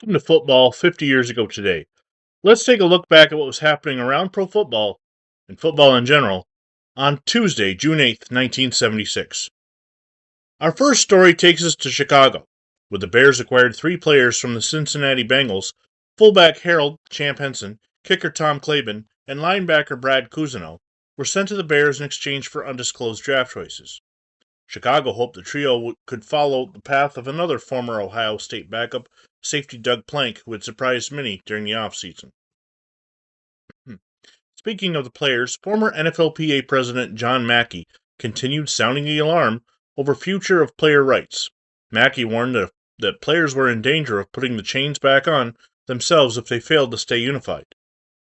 Welcome to Football 50 Years Ago Today. Let's take a look back at what was happening around pro football, and football in general, on Tuesday, June 8th, 1976. Our first story takes us to Chicago, where the Bears acquired three players from the Cincinnati Bengals: fullback Harold Champ Henson, kicker Tom Claiborne, and linebacker Brad Cousineau, were sent to the Bears in exchange for undisclosed draft choices. Chicago hoped the trio could follow the path of another former Ohio State backup, safety Doug Plank, who had surprised many during the offseason. Speaking of the players, former NFLPA President John Mackey continued sounding the alarm over future of player rights. Mackey warned that players were in danger of putting the chains back on themselves if they failed to stay unified.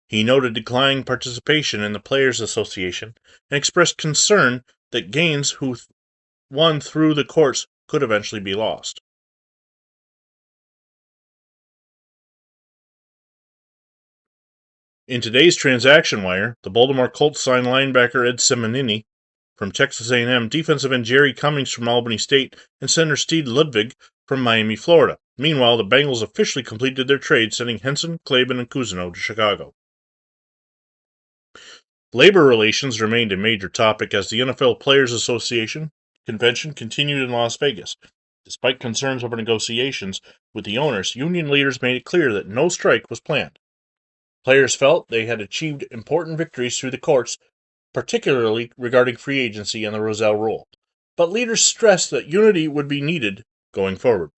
He noted declining participation in the Players Association and expressed concern that gains won through the courts could eventually be lost. In today's transaction wire, the Baltimore Colts signed linebacker Ed Simonini from Texas A&M, defensive end Jerry Cummings from Albany State, and center Steve Ludwig from Miami, Florida. Meanwhile, the Bengals officially completed their trade, sending Henson, Claiborne, and Cousineau to Chicago. Labor relations remained a major topic as the NFL Players Association convention continued in Las Vegas. Despite concerns over negotiations with the owners, union leaders made it clear that no strike was planned. Players felt they had achieved important victories through the courts, particularly regarding free agency and the Rozelle Rule. But leaders stressed that unity would be needed going forward.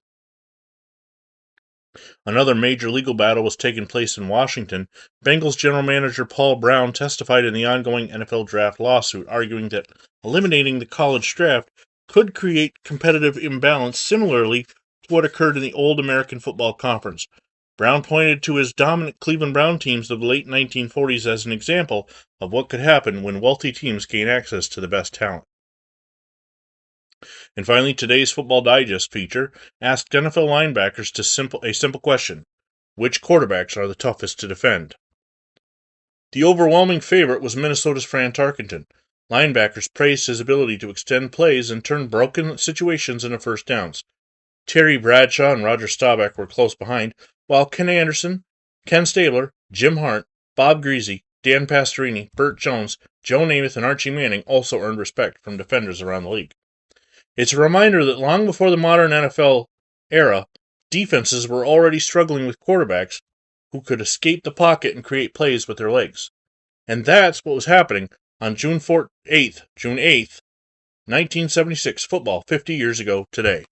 Another major legal battle was taking place in Washington. Bengals general manager Paul Brown testified in the ongoing NFL draft lawsuit, arguing that eliminating the college draft could create competitive imbalance similarly to what occurred in the old American Football Conference. Brown pointed to his dominant Cleveland Brown teams of the late 1940s as an example of what could happen when wealthy teams gain access to the best talent. And finally, today's Football Digest feature asked NFL linebackers a simple question: which quarterbacks are the toughest to defend? The overwhelming favorite was Minnesota's Fran Tarkenton. Linebackers praised his ability to extend plays and turn broken situations into first downs. Terry Bradshaw and Roger Staubach were close behind, while Ken Anderson, Ken Stabler, Jim Hart, Bob Greasy, Dan Pastorini, Burt Jones, Joe Namath, and Archie Manning also earned respect from defenders around the league. It's a reminder that long before the modern NFL era, defenses were already struggling with quarterbacks who could escape the pocket and create plays with their legs. And that's what was happening on June 8th, 1976, football 50 years ago today.